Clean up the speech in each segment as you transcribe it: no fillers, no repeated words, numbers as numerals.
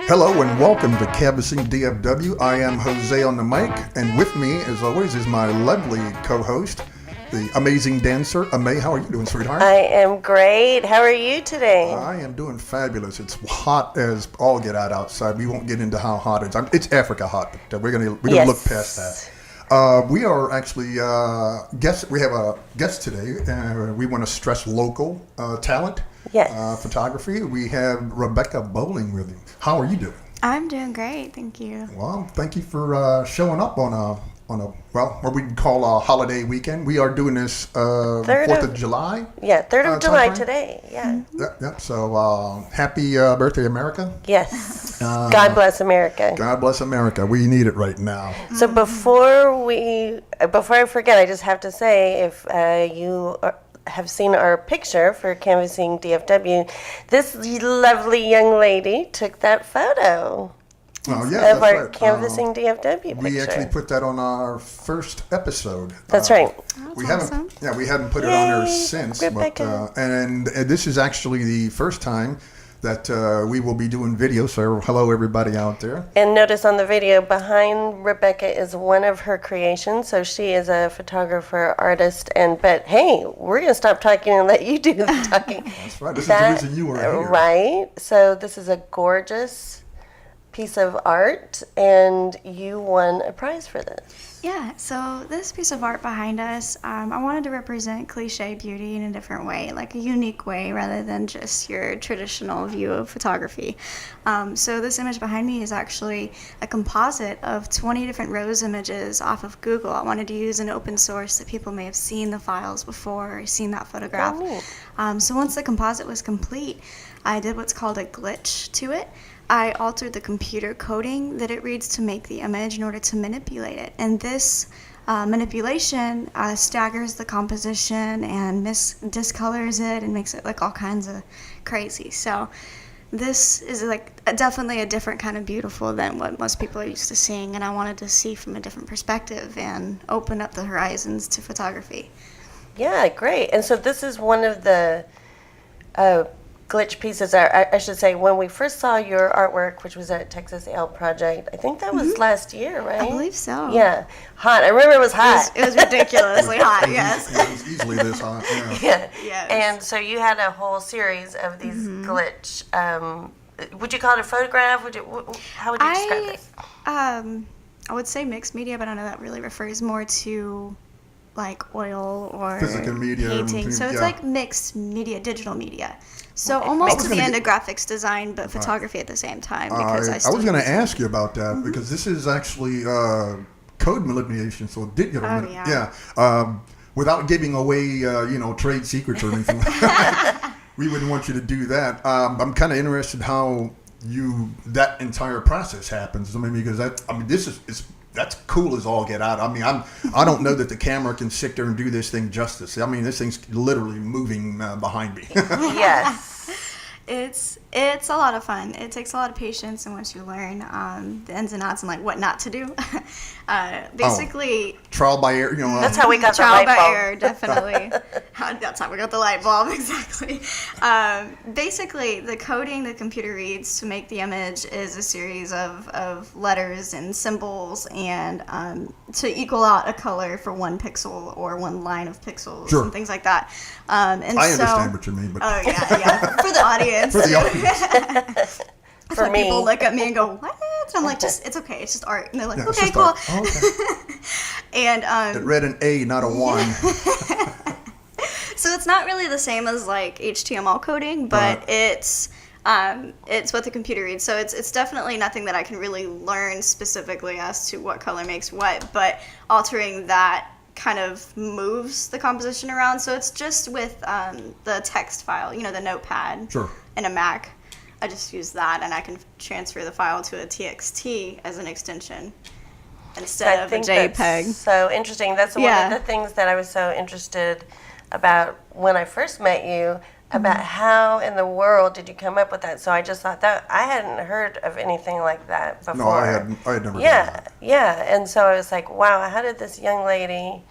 Hello and welcome to Canvassing DFW. I am Jose on the mic, and with me, as always, is my lovely co-host, the amazing dancer, Amay. How are you doing, sweetheart? I am great. How are you today? I am doing fabulous. It's hot as all get out outside. We won't get into how hot it is. It's Africa hot, but we're gonna look past that. We are actually guests. We have a guest today. We want to stress local talent. Yes. Photography. We have Rebeka Boling with you. How are you doing? I'm doing great, thank you. Well, thank you for showing up on a what we'd call a holiday weekend. We are doing this 4th of July. Yeah, 3rd of July timeframe. Today. Yeah. Yep. So happy birthday, America. Yes. God bless America. God bless America. We need it right now. So before I forget, I just have to say, if you have seen our picture for Canvassing DFW, this lovely young lady took that photo. Oh, yeah, of our right. Canvassing DFW picture. We actually put that on our first episode. That's right. We That's haven't, awesome. yeah, we haven't put it on there Yay, since. Rebeka. But and this is actually the first time that we will be doing video. So hello, everybody out there. And notice on the video, behind Rebeka is one of her creations. So she is a photographer, artist, but hey, we're going to stop talking and let you do the talking. That's right. This is the reason you are here. Right. So this is a gorgeous piece of art, and you won a prize for this. Yeah, so this piece of art behind us, I wanted to represent cliche beauty in a different way, like a unique way rather than just your traditional view of photography. So this image behind me is actually a composite of 20 different rose images off of Google. I wanted to use an open source that people may have seen the files before or seen that photograph. So once the composite was complete, I did what's called a glitch to it. I altered the computer coding that it reads to make the image in order to manipulate it. And this manipulation staggers the composition and discolors it and makes it like all kinds of crazy. So this is like definitely a different kind of beautiful than what most people are used to seeing. And I wanted to see from a different perspective and open up the horizons to photography. Yeah, great. And so this is one of the glitch pieces. I should say, when we first saw your artwork, which was at Texas Ale Project, I think that was last year, right? I believe so. Yeah, hot. I remember it was hot. It was ridiculously hot, yes. It was easily this hot. Yeah. Yeah. Yes. And so you had a whole series of these glitch. Would you call it a photograph? How would you describe this? I would say mixed media, but I know that really refers more to like oil or Physical media, painting. So it's yeah. like mixed media, digital media. So almost to the end of graphics design, but photography at the same time. Because I was going to ask you about that because this is actually code manipulation. So digital. Without giving away, trade secrets or anything. We wouldn't want you to do that. I'm kind of interested how that entire process happens. I mean, because that's cool as all get out. I mean, I don't know that the camera can sit there and do this thing justice. I mean, this thing's literally moving behind me. Yes. It's a lot of fun. It takes a lot of patience, and once you learn the ins and outs and like what not to do, basically trial by error. That's how we got the trial light by bulb. error, definitely. That's how we got the light bulb, exactly. Basically, the coding the computer reads to make the image is a series of letters and symbols, and to equal out a color for one pixel or one line of pixels and things like that. I understand what you mean, but for the audience. For the audience. For me. People look at me and go, "What?" And I'm like, it's okay. It's just art. And they're like, Yeah, okay, cool. Okay. And it read an A, not a 1. So it's not really the same as like HTML coding, but it's what the computer reads. So it's definitely nothing that I can really learn specifically as to what color makes what, but altering that kind of moves the composition around. So it's just with the text file, the notepad in a Mac. I just use that, and I can transfer the file to a TXT as an extension instead of a JPEG. That's so interesting. That's one of the things that I was so interested about when I first met you, about how in the world did you come up with that. So I just thought that I hadn't heard of anything like that before. No, I had never done that. Yeah. And so I was like, wow, how did this young lady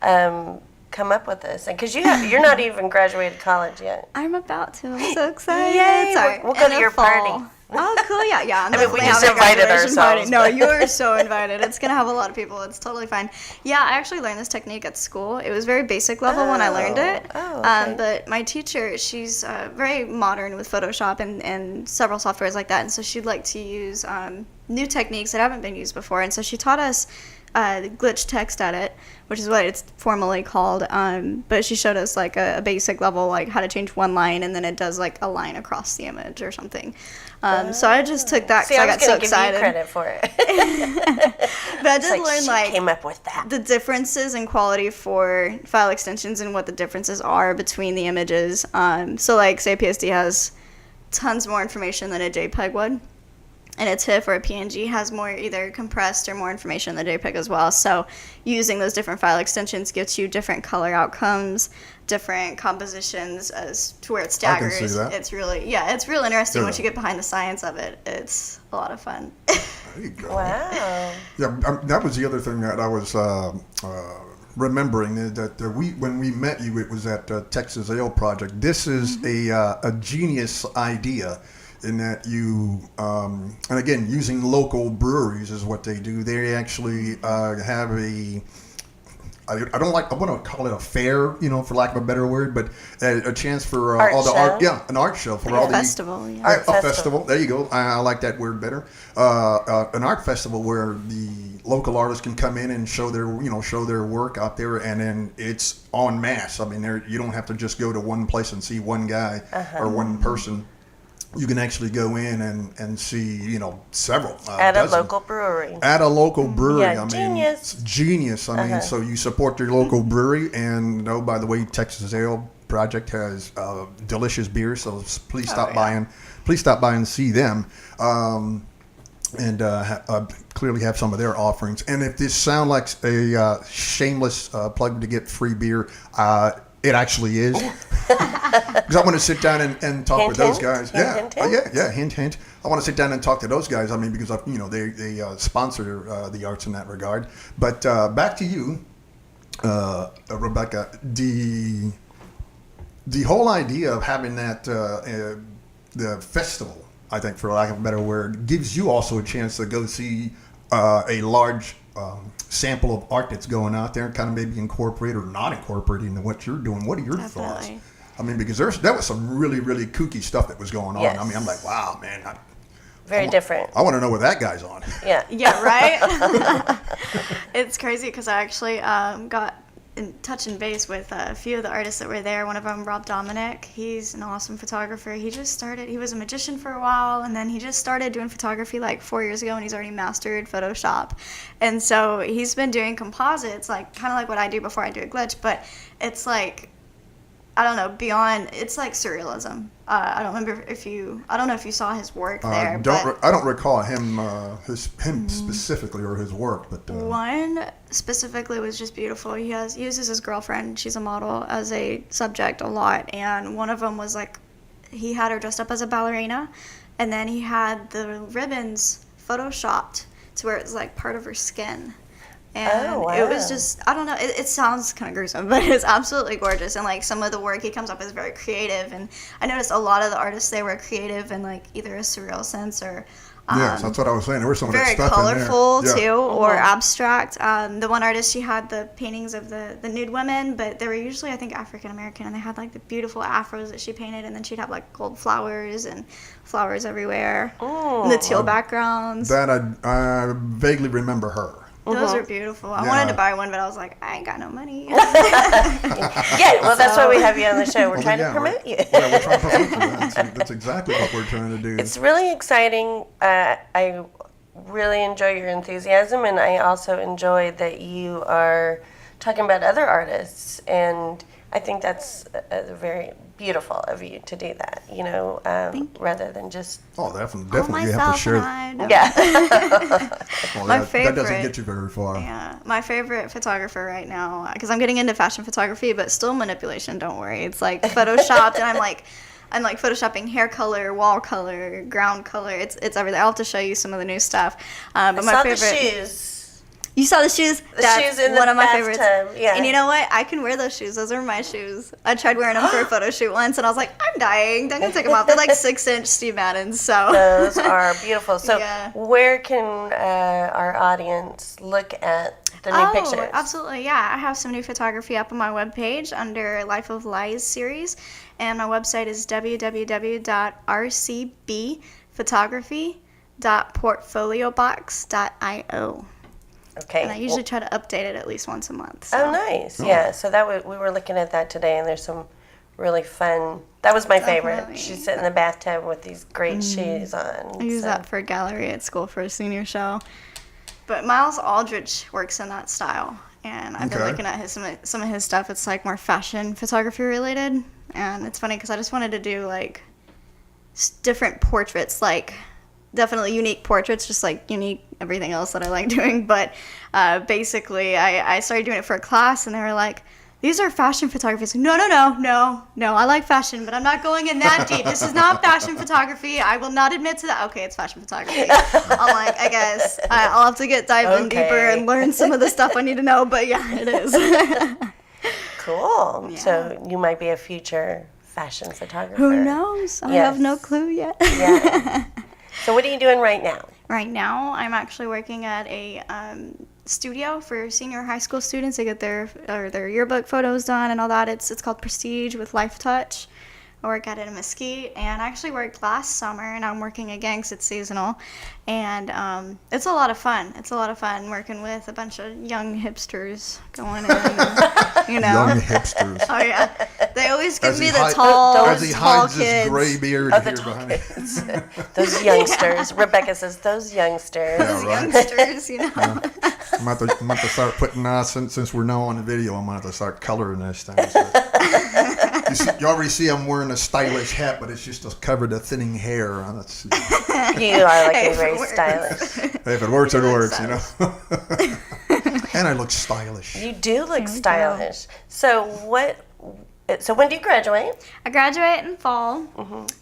come come up with this? Because you're not even graduated college yet. I'm about to. I'm so excited. Yay! Sorry. We'll go to your party. Oh, cool. Yeah. I mean, we just invited ourselves. No, you're so invited. It's going to have a lot of people. It's totally fine. Yeah, I actually learned this technique at school. It was very basic level when I learned it. Oh, okay. But my teacher, she's very modern with Photoshop and several softwares like that. And so she'd like to use new techniques that haven't been used before. And so she taught us the glitch text edit, which is what it's formally called. But she showed us like a basic level, like how to change one line, and then it does like a line across the image or something. So I just took that because I got so excited. Give you credit for it. But I did learn she came up with that. The differences in quality for file extensions and what the differences are between the images. So like say PSD has tons more information than a JPEG would. And a TIFF or a PNG has more either compressed or more information than the JPEG as well. So using those different file extensions gets you different color outcomes, different compositions as to where it staggers. I can see that. It's really, it's real interesting once you get behind the science of it. It's a lot of fun. There you go. Wow. Yeah, that was the other thing that I was remembering that when we met you, it was at Texas Ale Project. This is a genius idea. In that you, and again, using local breweries is what they do. They actually have I want to call it a fair, for lack of a better word, but a chance for all the art, an art show for all the festival, art festival. There you go. I like that word better. An art festival where the local artists can come in and show their work out there, and then it's en masse. I mean, you don't have to just go to one place and see one guy or one person. You can actually go in and see, several. At a local brewery. At a local brewery. Yeah, genius. It's genius. I mean, so you support your local brewery. And, by the way, Texas Ale Project has delicious beer. So please stop by and see them. And clearly have some of their offerings. And if this sounds like a shameless plug to get free beer, it actually is. Because I want to sit down and talk with those guys. Hint. I want to sit down and talk to those guys. I mean, because they sponsor the arts in that regard. But back to you, Rebeka. The whole idea of having that the festival, I think, for lack of a better word, gives you also a chance to go see a large sample of art that's going out there, and kind of maybe incorporate or not incorporate into what you're doing. What are your thoughts? I mean, because that was some really, really kooky stuff that was going on. Yes. I mean, I'm like, wow, man. Very different. I want to know what that guy's on. Yeah. Yeah, right? It's crazy because I actually got in touch and base with a few of the artists that were there. One of them, Rob Dominic, he's an awesome photographer. He was a magician for a while, and then he just started doing photography like 4 years ago, and he's already mastered Photoshop. And so he's been doing composites, like kind of like what I do before I do a glitch, but it's like, I don't know, beyond, it's like surrealism. I don't know if you saw his work there. I don't recall him specifically or his work, but one specifically was just beautiful. He uses his girlfriend, she's a model, as a subject a lot, and one of them was like, he had her dressed up as a ballerina, and then he had the ribbons photoshopped to where it was like part of her skin. And it was just, I don't know, it sounds kind of gruesome, but it's absolutely gorgeous. And like some of the work he comes up with is very creative. And I noticed a lot of the artists, they were creative in like either a surreal sense or yes, that's what I was saying. There was some of that very stuff colorful in there. too, or abstract. The one artist, she had the paintings of the nude women, but they were usually, I think, African American, and they had like the beautiful afros that she painted, and then she'd have like gold flowers and flowers everywhere, and the teal backgrounds. That I vaguely remember her. Those are beautiful. I wanted to buy one, but I was like, I ain't got no money. That's why we have you on the show. We're trying to promote you. Yeah, we're trying to promote you. That's exactly what we're trying to do. It's really exciting. I really enjoy your enthusiasm, and I also enjoy that you are talking about other artists, and I think that's very beautiful of you to do that, rather than just... Oh, definitely you have to share. Yeah. Well, My favorite. That doesn't get you very far. Yeah, my favorite photographer right now, because I'm getting into fashion photography, but still manipulation, don't worry. It's like photoshopped, and I'm like photoshopping hair color, wall color, ground color. It's everything. I'll have to show you some of the new stuff. But my favorite... the shoes. You saw the shoes? That's shoes in the one of my bathtub, favorites. yeah. And you know what? I can wear those shoes. Those are my shoes. I tried wearing them for a photo shoot once, and I was like, I'm dying. I'm going to take them off. They're like 6-inch Steve Maddens, so. Those are beautiful. So Yeah. where can our audience look at the new pictures? Absolutely, yeah. I have some new photography up on my webpage under Life of Lies series, and my website is www.rcbphotography.portfoliobox.io. Okay. And I usually try to update it at least once a month. So. Oh, nice. Yeah. So we were looking at that today, and there's some really fun. That was my favorite. Definitely. She's sitting in the bathtub with these great shoes on. I use that for a gallery at school for a senior show. But Miles Aldrich works in that style, and I've been looking at some of his stuff. It's like more fashion photography related, and it's funny because I just wanted to do like different portraits, like definitely unique portraits, just like unique everything else that I like doing. But basically, I started doing it for a class, and they were like, these are fashion photography. No, I like fashion, but I'm not going in that deep. This is not fashion photography. I will not admit to that. Okay, it's fashion photography. I'm like, I guess I'll have to dive in deeper and learn some of the stuff I need to know, but yeah, it is. Cool. Yeah. So you might be a future fashion photographer. Who knows? I have no clue yet. Yeah. So what are you doing right now? Right now, I'm actually working at a studio for senior high school students to get their yearbook photos done and all that. It's called Prestige with Life Touch. I work at it in Mesquite, and I actually worked last summer, and I'm working again because it's seasonal. And it's a lot of fun. It's a lot of fun working with a bunch of young hipsters going in, and, you know. Young hipsters. Oh, yeah. They always give As me he the hides- tall As he tall hides his kids. gray beard The here tall behind. kids. Those youngsters. Rebecca says those youngsters. Yeah, right. Youngsters, you know. I'm going to have to start putting, since we're now on the video, I'm going to have to start coloring this thing. So. You already see I'm wearing a stylish hat, but it's just to cover the thinning hair. That's, You are looking very stylish. hey, if it works, it works, you know. And I look stylish. You do look There we stylish. So when do you graduate? I graduate in fall.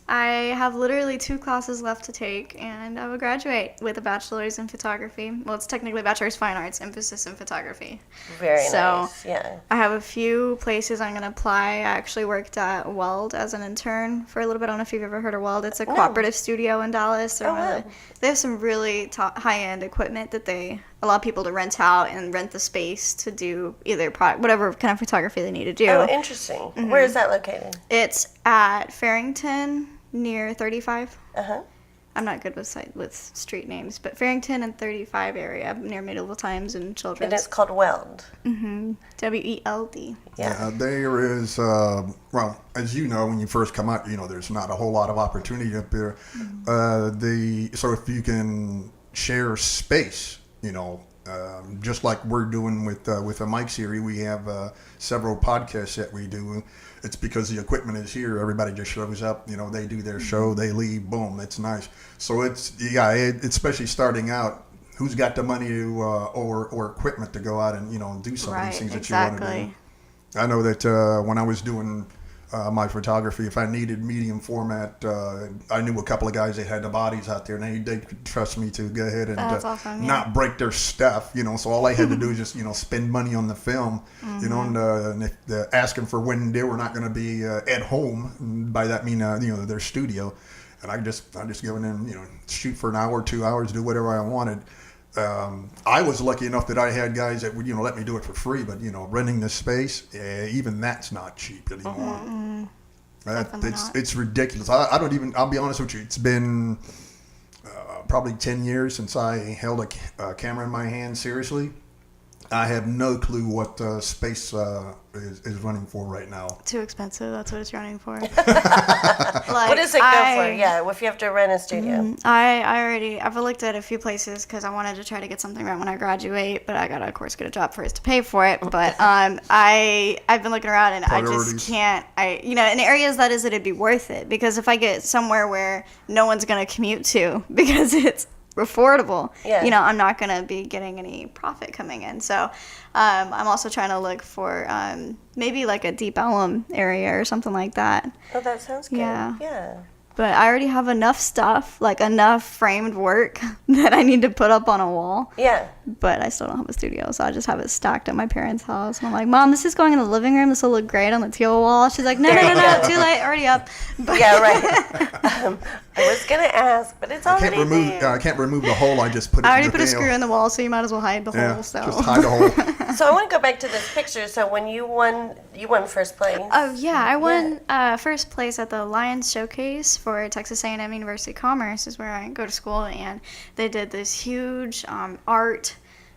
I have literally 2 classes left to take, and I will graduate with a bachelor's in photography. Well, it's technically bachelor's fine arts, emphasis in photography. Very So, nice. Yeah. I have a few places I'm going to apply. I actually worked at Weld as an intern for a little bit. I don't know if you've ever heard of Weld. It's a cooperative studio in Dallas. They have some really high-end equipment that they allow people to rent out and rent the space to do either whatever kind of photography they need to do. Oh, interesting. Where is that located? It's at Farrington near 35. Uh-huh. I'm not good with street names, but Farrington and 35 area near Medieval Times and Children's. And it's called Weld. WELD. Yeah. There is, well, as you know, when you first come out, you know, there's not a whole lot of opportunity up there. So if you can share space, you know, just like we're doing with the Mike series, we have several podcasts that we do. It's because the equipment is here. Everybody just shows up. You know, they do their show, they leave, boom. It's nice. So it's especially starting out. Who's got the money to or equipment to go out and do some of these things that you want to do? I know that when I was doing my photography, if I needed medium format, I knew a couple of guys that had the bodies out there, and they could trust me to go ahead and not break their stuff. So all I had to do is just spend money on the film. And if they're asking for when they were not going to be at home, and by that I mean their studio, and I just go in and shoot for an hour, 2 hours, do whatever I wanted. I was lucky enough that I had guys that would, let me do it for free, but, renting the space, even that's not cheap anymore. It's ridiculous. I'll be honest with you, it's been probably 10 years since I held a camera in my hand seriously. I have no clue what space is running for right now. Too expensive. That's what it's running for. What does it go for? Yeah, if you have to rent a studio. I've looked at a few places because I wanted to try to get something right when I graduate, but I gotta, of course, get a job first to pay for it. But I've been looking around and Priorities. I just can't. In areas that it'd be worth it, because if I get somewhere where no one's gonna commute to because it's affordable, I'm not going to be getting any profit coming in. So I'm also trying to look for maybe like a Deep Ellum area or something like that. Oh, that sounds good. Yeah. but I already have enough stuff, like enough framed work that I need to put up on a wall. Yeah. But I still don't have a studio, so I just have it stacked at my parents' house. And I'm like, Mom, this is going in the living room. This will look great on the teal wall. She's like, no, too late, already up. But Yeah, right. I was going to ask, but it's already there. I can't remove the hole. I just put it I already in the put a nail. screw in the wall, so you might as well hide the hole. So. Just hide the hole. So I want to go back to this picture. So when you won first place. Oh yeah, I won first place at the Lions Showcase for Texas A&M University of Commerce, is where I go to school, and they did this huge art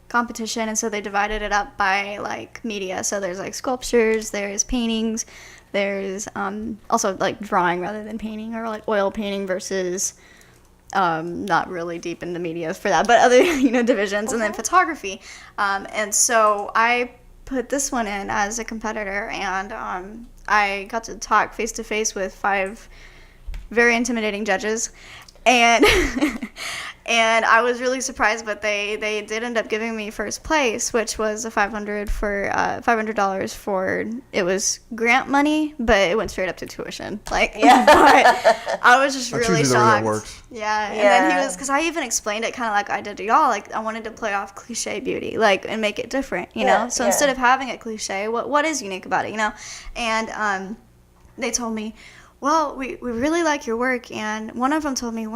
competition, and so they divided it up by like media. So there's like sculptures, there's paintings, there's also like drawing rather than painting, or like oil painting versus not really deep into media for that, but other divisions, and then photography. And so I put this one in as a competitor, and I got to talk face to face with 5 very intimidating judges, and and I was really surprised, but they did end up giving me first place, which was a $500 for it was grant money, but it went straight up to tuition. Like, yeah. But I was just really shocked. The way it works. Yeah, and then he was, because I even explained it kind of like I did to y'all. Like, I wanted to play off cliche beauty, like, and make it different, you know. So instead of having it cliche, what is unique about it, And they told me, well, we really like your work, and one of them told me,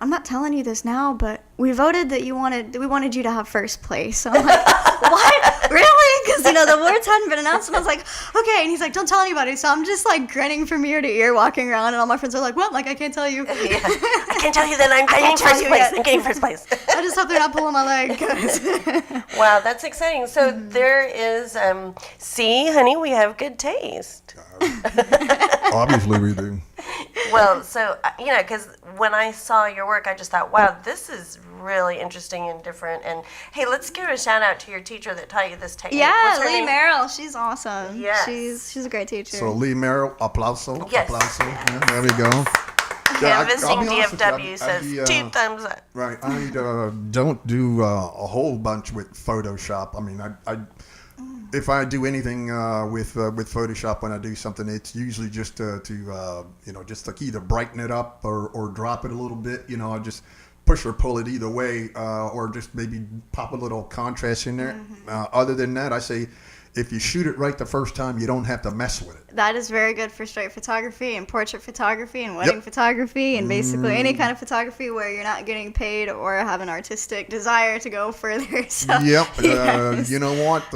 I'm not telling you this now, but we voted that we wanted you to have first place. So I'm like, what? Really? Because, the awards hadn't been announced, and I was like, okay. And he's like, don't tell anybody. So I'm just like grinning from ear to ear walking around, and all my friends are like, what? Like, I can't tell you. Yeah. I can't tell you that I'm getting first place. I'm getting first place. I just hope they're not pulling my leg. Wow, that's exciting. So there is, see, honey, we have good taste. Obviously we do. Well, so, because when I saw your work, I just thought, wow, this is really interesting and different. And, hey, let's give a shout-out to your teacher that taught you this technique. Yeah, Lee Merrill. She's awesome. Yes. She's a great teacher. So, Lee Merrill, aplauso. Yes. Aplauso. Yeah, there we go. Canvassing DFW says 2 thumbs up. Right. I don't do a whole bunch with Photoshop. I mean, if I do anything with Photoshop, when I do something, it's usually just to just like either brighten it up or drop it a little bit. I just push or pull it either way, or just maybe pop a little contrast in there. Other than that, I say, if you shoot it right the first time, you don't have to mess with it. That is very good for straight photography and portrait photography and wedding photography and basically any kind of photography where you're not getting paid or have an artistic desire to go further. So, yes. You know what?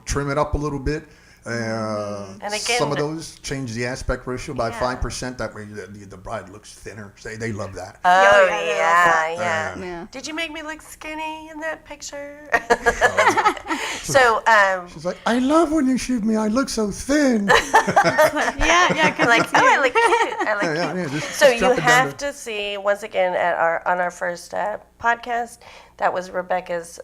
Trim it up a little bit. And again, some of those change the aspect ratio by 5%. That way, the bride looks thinner. They love that. Oh yeah. Did you make me look skinny in that picture? So she's like, I love when you shoot me. I look so thin. yeah. Like, oh, I look cute. I look cute. So you have to see once again on our first podcast. That was Rebeka's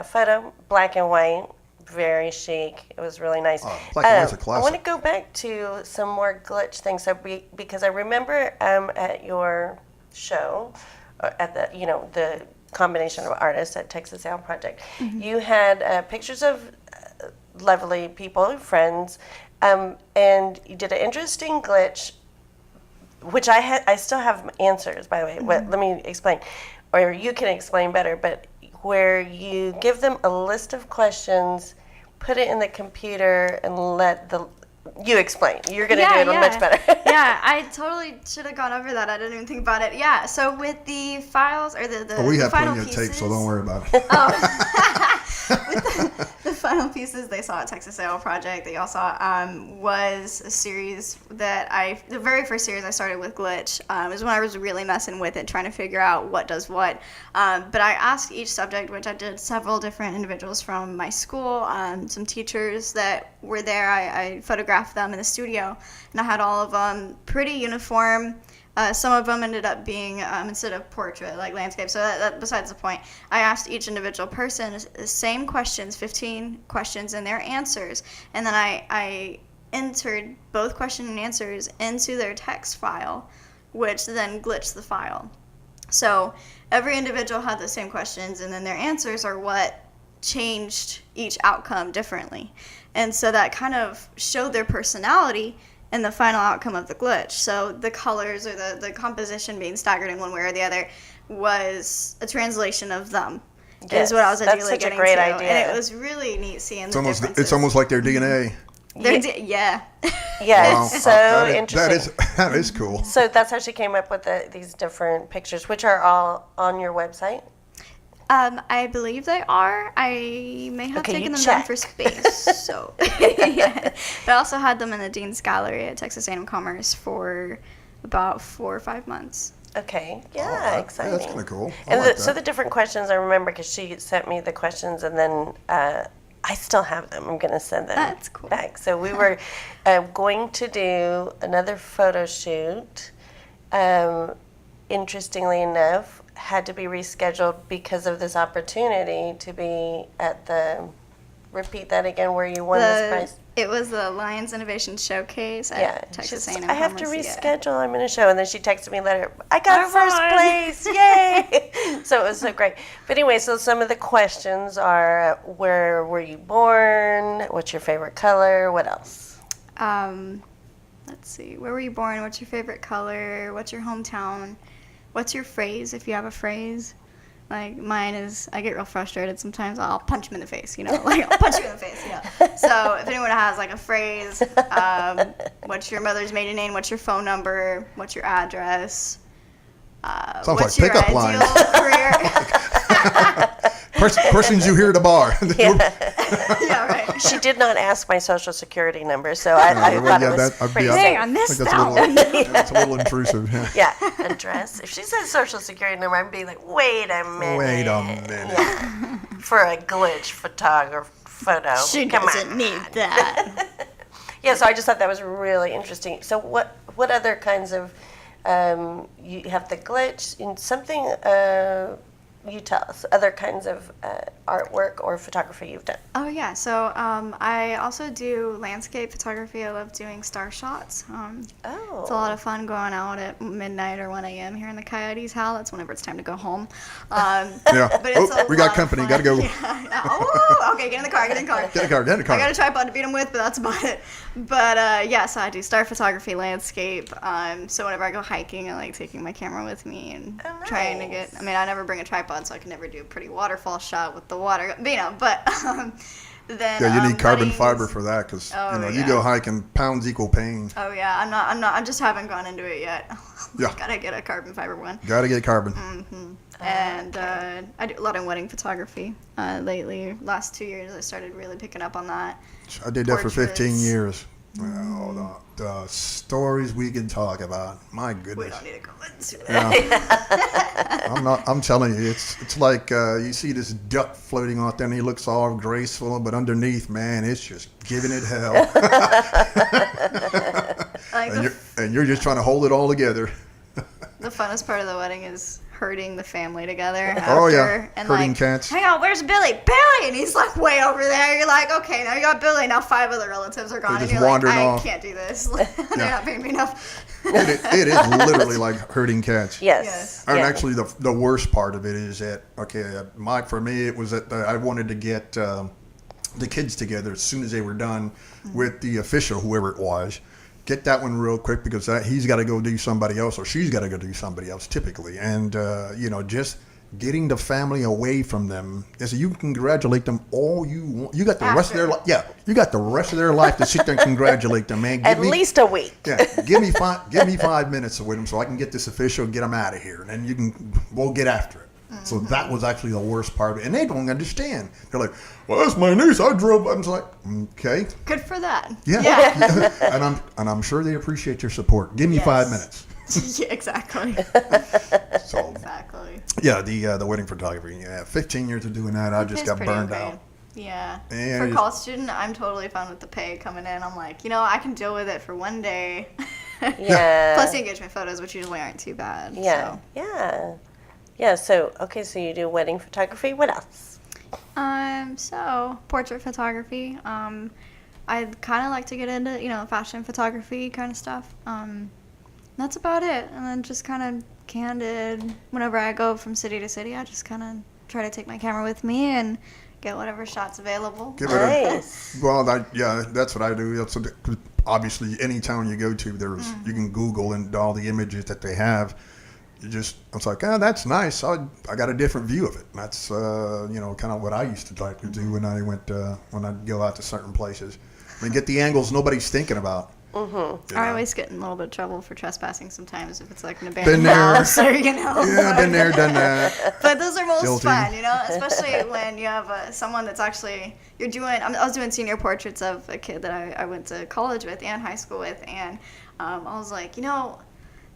photo, black and white. Very chic. It was really nice. Black and white's a classic. I want to go back to some more glitch things. So because I remember at your show, at the combination of artists at Texas Sound Project, you had pictures of lovely people, friends, and you did an interesting glitch, which I still have answers, by the way. Let me explain, or you can explain better, but where you give them a list of questions, put it in the computer, and you explain. You're going to do it much better. Yeah, I totally should have gone over that. I didn't even think about it. Yeah, so with the files, or we have final plenty pieces, of tape, so don't worry about it. With the final pieces they saw at Texas Sale Project, they all saw, was a series that the very first series I started with glitch, was when I was really messing with it, trying to figure out what does what. But I asked each subject, which I did several different individuals from my school, some teachers that were there. I photographed them in the studio, and I had all of them pretty uniform. Some of them ended up being, instead of portrait, like landscape. So that besides the point. I asked each individual person the same questions, 15 questions, and their answers. And then I entered both question and answers into their text file, which then glitched the file. So every individual had the same questions, and then their answers are what changed each outcome differently. And so that kind of showed their personality and the final outcome of the glitch. So the colors or the composition being staggered in one way or the other was a translation of them. Yes, is what I was that's ideally such a getting great to. idea. And it was really neat seeing the differences. It's almost like their DNA. Yeah. Yeah, Wow. it's so interesting. That is cool. So that's how she came up with these different pictures, which are all on your website? I believe they are. I may have taken them down for space. So, yeah. But I also had them in the Dean's Gallery at Texas A&M Commerce for about 4 or 5 months. Okay, yeah, exciting. That's kind of cool. So the different questions, I remember because she sent me the questions, and then I still have them. I'm going to send them That's cool. back. So we were going to do another photo shoot. Interestingly enough, had to be rescheduled because of this opportunity to be at the, repeat that again, where you won this prize. It was the Lions Innovation Showcase at Texas A&M. I have to reschedule. I'm in a show. And then she texted me later, I got first place. Yay. So it was so great. But anyway, so some of the questions are, where were you born? What's your favorite color? What else? Let's see. Where were you born? What's your favorite color? What's your hometown? What's your phrase, if you have a phrase? Like, mine is, I get real frustrated sometimes. I'll punch him in the face, like, I'll punch you in the face, So if anyone has, like, a phrase, what's your mother's maiden name? What's your phone number? What's your address? Sounds what's like your pickup ideal lines. career? Questions you hear at the bar. Yeah, right. She did not ask my social security number, so I thought it was pretty Hey, safe. I missed that's that one. That's a little intrusive. Yeah. Yeah, address. If she says social security number, I'd be like, wait a minute. Wait a minute. Yeah. For a glitch photo. She Come doesn't on. need that. Yeah, so I just thought that was really interesting. So what other kinds of, you have the glitch, and something, you tell us, other kinds of artwork or photography you've done. Oh, yeah. So I also do landscape photography. I love doing star shots. It's a lot of fun going out at midnight or 1 a.m. here in the Coyotes' howl. That's whenever it's time to go home. Yeah. But it's we got company. Got to go. Yeah. Oh, okay. Get in the car. Get in the car. Get in the car. I got a tripod to beat them with, but that's about it. But yeah, so I do star photography, landscape. So whenever I go hiking, I like taking my camera with me and trying to get. I mean, I never bring a tripod, so I can never do a pretty waterfall shot with the water. But then Yeah, you need carbon weddings. fiber for that because you go hiking, pounds equal pain. Oh yeah, I'm not. I just haven't gone into it yet. Yeah. Gotta get a carbon fiber one. Got to get carbon. And I do a lot of wedding photography lately. Last 2 years, I started really picking up on that. I did that for 15 Portraits. years. Well, the stories we can talk about. My We goodness. don't need to go into it. I'm telling you, it's like you see this duck floating out there and he looks all graceful, but underneath, man, it's just giving it hell. and you're just trying to hold it all together. The funnest part of the wedding is herding the family together after. Oh, yeah. And Herding like, cats. hang on, where's Billy? Billy! And he's like way over there. You're like, okay, now you got Billy. Now 5 other relatives are gone. They're And just you're like, wandering I off. can't do this. They're not paying me enough. It is literally like herding cats. Yes. And Yeah. actually, the worst part of it is that, for me, it was that I wanted to get the kids together as soon as they were done with the official, whoever it was. Get that one real quick because he's got to go do somebody else or she's got to go do somebody else typically. And, just getting the family away from them. So you can congratulate them all you want. You got the rest of their life. Yeah, you got the rest of their life to sit there and congratulate them, man. At least a week. Yeah, give me 5 minutes with them so I can get this official, get them out of here, and then we'll get after it. So that was actually the worst part of it, and they don't understand. They're like, "Well, that's my niece. I drove." I'm just like, "Okay, Good for that. yeah." and I'm sure they appreciate your support. Give me 5 minutes. Yeah, exactly. So Exactly. yeah, the wedding photography. Yeah, 15 years of doing that, I just It's got pretty burned okay. out. Yeah. Yeah, For just- college student, I'm totally fine with the pay coming in. I'm like, I can deal with it for one day. Yeah. Plus the engagement photos, which usually aren't too bad. Yeah. So. Yeah. Yeah. So you do wedding photography. What else? So portrait photography. I'd kind of like to get into, fashion photography kind of stuff. That's about it. And then just kind of candid. Whenever I go from city to city, I just kind of try to take my camera with me and get whatever shots available. Give Nice. it well, that's what I do. Obviously, any town you go to, you can Google and all the images that they have. It's like, that's nice. I got a different view of it. And that's kind of what I used to like to do when I'd go out to certain places. I mean, get the angles nobody's thinking about. Mm-hmm. I always get in a little bit of trouble for trespassing sometimes if it's like an abandoned house or, Yeah, been there, done that. But those are most Guilty. fun, especially when you have someone that's actually, I was doing senior portraits of a kid that I went to college with and high school with, and I was like,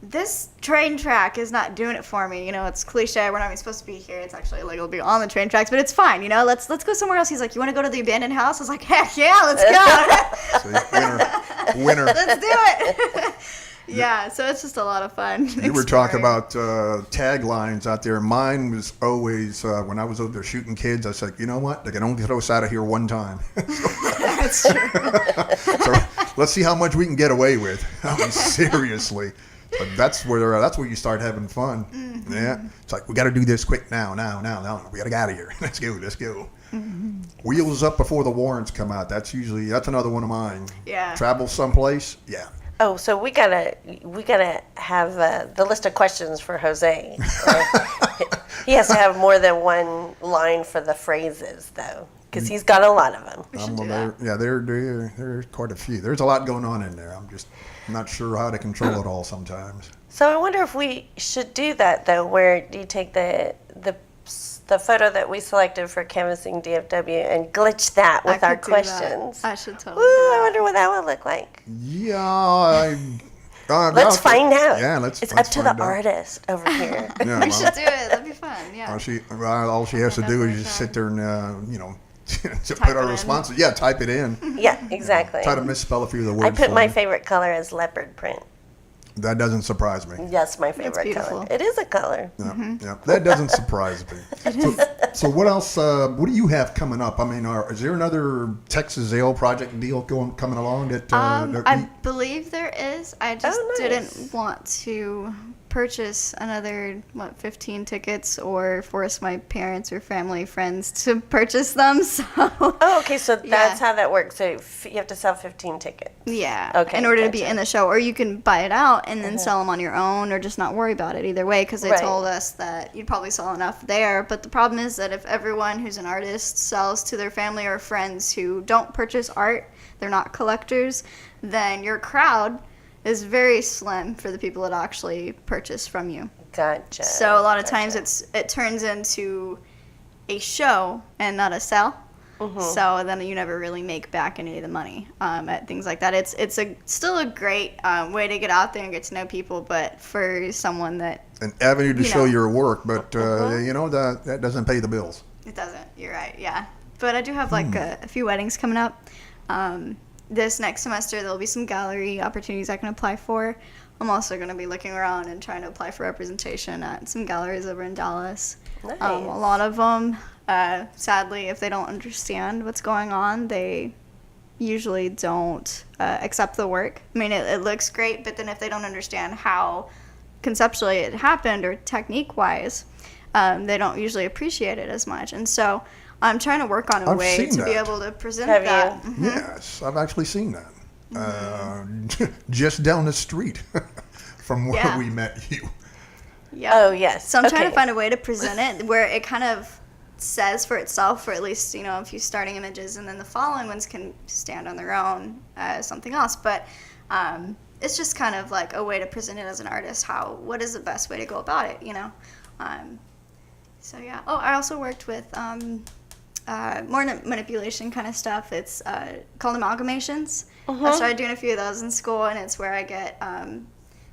this train track is not doing it for me. It's cliche. We're not even supposed to be here. It's actually illegal to be on the train tracks, but it's fine. Let's go somewhere else. He's like, you want to go to the abandoned house? I was like, heck yeah, let's go. Winner. Let's do it. Yeah, so it's just a lot of fun. You were talking about taglines out there. Mine was always, when I was over there shooting kids, I said, you know what? They can only throw us out of here one time. That's true. So let's see how much we can get away with. I mean, seriously. But that's where you start having fun. Mm-hmm. Yeah, it's like we got to do this quick now. We got to get out of here. Let's go. Mm-hmm. Wheels up before the warrants come out. That's another one of mine. Yeah. Travel someplace. Yeah. Oh, so we gotta have the list of questions for Jose. He has to have more than one line for the phrases, though, because he's got a lot of them. There's quite a few. There's a lot going on in there. I'm just not sure how to control it all sometimes. So I wonder if we should do that, though, where you take the photo that we selected for Canvassing DFW and glitch that with our questions. I should totally do I that. wonder what that would look like. Yeah, let's find out. Yeah, It's up to the artist over here. Yeah, We should do it. That'd be fun. Yeah. all she has to do is just sit there and to Type put our it in. responses. Yeah, type it in. Yeah, exactly. Try to misspell a few of the words. I put for my me. favorite color as leopard print. That doesn't surprise me. That's my favorite beautiful. color. It is a color. Yeah, that doesn't surprise me. So what else? What do you have coming up? I mean, is there another Texas Ale project deal coming along? That I believe there is. I just nice. didn't want to purchase another 15 tickets or force my parents or family friends to purchase them. So Oh, okay. So that's how that works. So you have to sell 15 tickets. yeah, Okay, in order to be gotcha. in the show, or you can buy it out and then sell them on your own, or just not worry about it either way, because they Right. told us that you'd probably sell enough there. But the problem is that if everyone who's an artist sells to their family or friends who don't purchase art, they're not collectors, then your crowd is very slim for the people that actually purchase from you. Gotcha. So a lot of times it turns into a show and not a sell. So then you never really make back any of the money at things like that. It's still a great way to get out there and get to know people, but for someone that an avenue to you show know. your work, but that doesn't pay the bills. it doesn't. You're right, yeah. But I do have like a few weddings coming up. This next semester there'll be some gallery opportunities I can apply for. I'm also going to be looking around and trying to apply for representation at some galleries over in Dallas. Nice. A lot of them, sadly, if they don't understand what's going on, they usually don't accept the work. I mean, it looks great, but then if they don't understand how conceptually it happened or technique-wise, they don't usually appreciate it as much. And so I'm trying to work on a I've way seen to be that. able to present Have that. you? Yes, I've actually seen that. Just down the street from where Yeah. we met you. Yeah. Oh, yes. So I'm trying Okay. to find a way to present it where it kind of says for itself, or at least, a few starting images, and then the following ones can stand on their own as something else. But it's just kind of like a way to present it as an artist. What is the best way to go about it, So yeah. Oh, I also worked with more manipulation kind of stuff. It's called amalgamations. I started doing a few of those in school, and it's where I get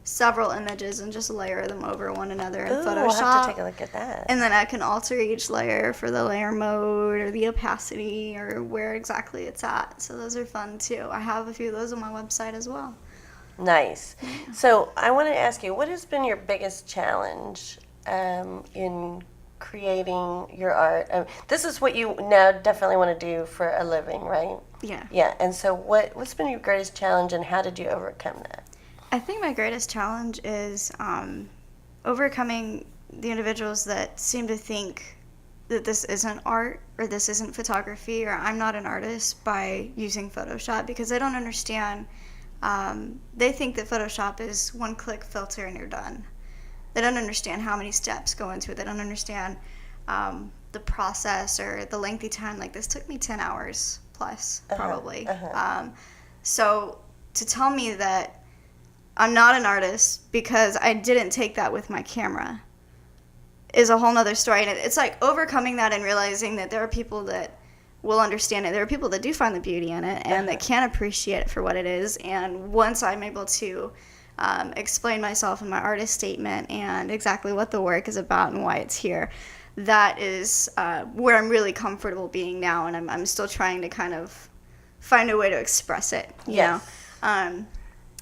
several images and just layer them over one another in Ooh, Photoshop. We'll have to take a look at that. And then I can alter each layer for the layer mode or the opacity or where exactly it's at. So those are fun too. I have a few of those on my website as well. Nice. So I want to ask you, what has been your biggest challenge in creating your art? This is what you now definitely want to do for a living, right? Yeah. Yeah. And so what's been your greatest challenge, and how did you overcome that? I think my greatest challenge is overcoming the individuals that seem to think that this isn't art or this isn't photography or I'm not an artist by using Photoshop, because they don't understand. They think that Photoshop is one click filter and you're done. They don't understand how many steps go into it. They don't understand the process or the lengthy time. Like, this took me 10 hours plus, probably. So to tell me that I'm not an artist because I didn't take that with my camera is a whole nother story. And it's like overcoming that and realizing that there are people that will understand it. There are people that do find the beauty in it and that can appreciate it for what it is. And once I'm able to explain myself in my artist statement and exactly what the work is about and why it's here, that is where I'm really comfortable being now. And I'm still trying to kind of find a way to express it, you know.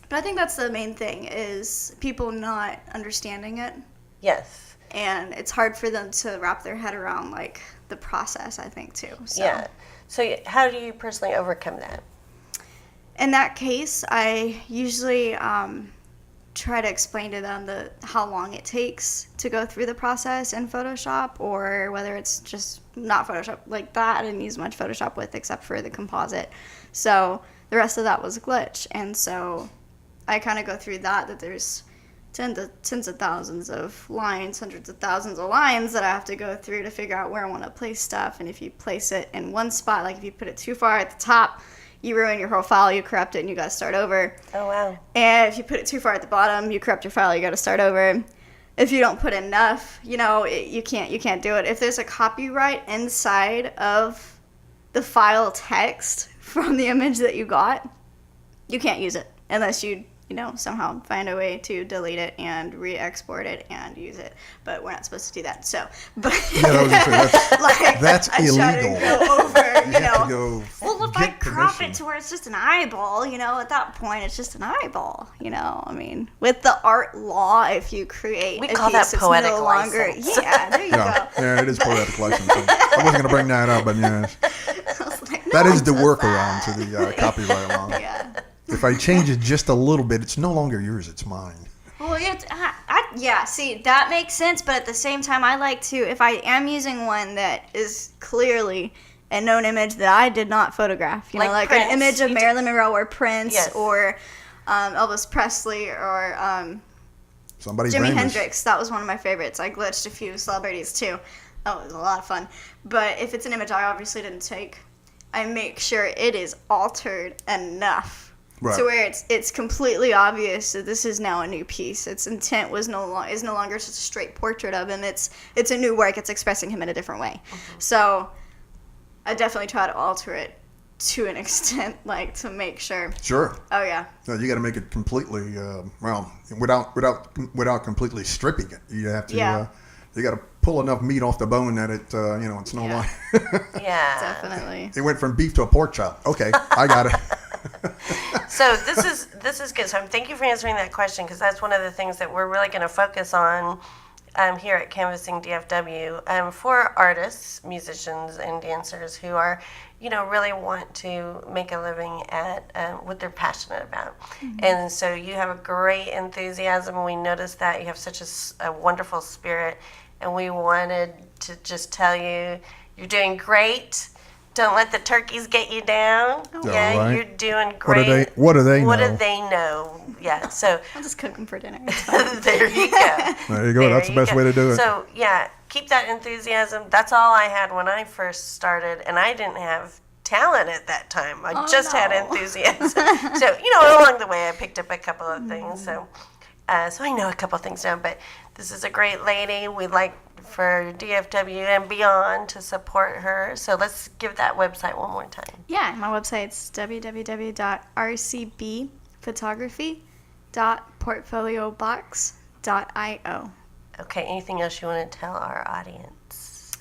But I think that's the main thing, is people not understanding it. Yes. And it's hard for them to wrap their head around, like, the process, I think, too. So. Yeah. So how do you personally overcome that? In that case, I usually try to explain to them how long it takes to go through the process in Photoshop, or whether it's just not Photoshop like that. I didn't use much Photoshop with except for the composite. So the rest of that was a glitch. And so I kind of go through that there's tens of thousands of lines, hundreds of thousands of lines that I have to go through to figure out where I want to place stuff. And if you place it in one spot, like if you put it too far at the top, you ruin your whole file, you corrupt it, and you got to start over. Oh, wow. And if you put it too far at the bottom, you corrupt your file, you got to start over. If you don't put enough, you know, you can't do it. If there's a copyright inside of the file text from the image that you got, you can't use it unless you somehow find a way to delete it and re-export it and use it. But we're not supposed to do that. So, but that's illegal. Try to go over, you have to go well, if I crop it to where it's just an eyeball, at that point it's just an eyeball. I mean, with the art law, if you create we a call piece, that poetic it's no longer, license. Yeah, there you go. Yeah, it is poetic license. I wasn't going to bring that up, but yes. That is the workaround to the copyright law. Yeah. If I change it just a little bit, it's no longer yours, it's mine. Well, see, that makes sense, but at the same time, I like to, if I am using one that is clearly a known image that I did not photograph, like Prince. an image of Marilyn Monroe or Prince, yes. or Elvis Presley, or Somebody Jimi famous. Hendrix. That was one of my favorites. I glitched a few celebrities too. That was a lot of fun. But if it's an image I obviously didn't take, I make sure it is altered enough. Right. So where it's completely obvious that this is now a new piece. Its intent is no longer just a straight portrait of him. It's a new work. It's expressing him in a different way. Mm-hmm. So I definitely try to alter it to an extent, like to make sure. Sure. Oh yeah. No, you got to make it completely without completely stripping it. You have to. Yeah. You got to pull enough meat off the bone that it's no longer. Yeah. Definitely. It went from beef to a pork chop. Okay, I got it. So this is good. So thank you for answering that question, because that's one of the things that we're really going to focus on here at Canvassing DFW for artists, musicians, and dancers who are, really want to make a living at what they're passionate about. Mm-hmm. And so you have a great enthusiasm. We noticed that you have such a wonderful spirit, and we wanted to just tell you you're doing great. Don't let the turkeys get you down. Oh. Yeah, right. You're doing great. What do they know? What do they know? Yeah, so I'll just cook them for dinner. there you go. There you go. That's the best way to do it. So yeah, keep that enthusiasm. That's all I had when I first started, and I didn't have talent at that time. I had enthusiasm. So along the way, I picked up a couple of things. So I know a couple of things now. But this is a great lady. We'd like for DFW and beyond to support her. So let's give that website one more time. Yeah, my website's www.rcb.portfoliobox.io. Okay, anything else you want to tell our audience?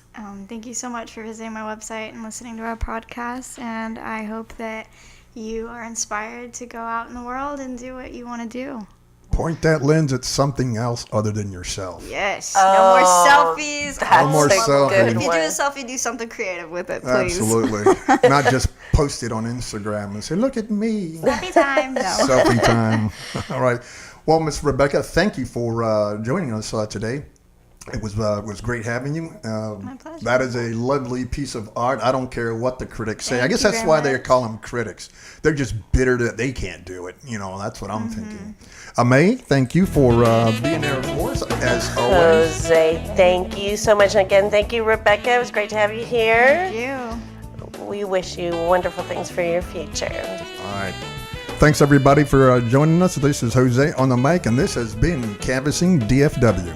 Thank you so much for visiting my website and listening to our podcast, and I hope that you are inspired to go out in the world and do what you want to do. Point that lens at something else other than yourself. Yes. No more selfies. No more selfies. If you do a selfie, do something creative with it, please. Absolutely. Not just post it on Instagram and say, look at me. Selfie time. No. Selfie time. All right. Well, Miss Rebeka, thank you for joining us today. It was great having you. My pleasure. That is a lovely piece of art. I don't care what the critics say. I Thank guess you that's very why they much. call them critics. They're just bitter that they can't do it. That's what I'm thinking. May, thank you for being there for us as always. Jose, thank you so much. Again, thank you, Rebeka. It was great to have you here. Thank you. We wish you wonderful things for your future. All right. Thanks everybody for joining us. This is Jose on the mic, and this has been Canvassing DFW.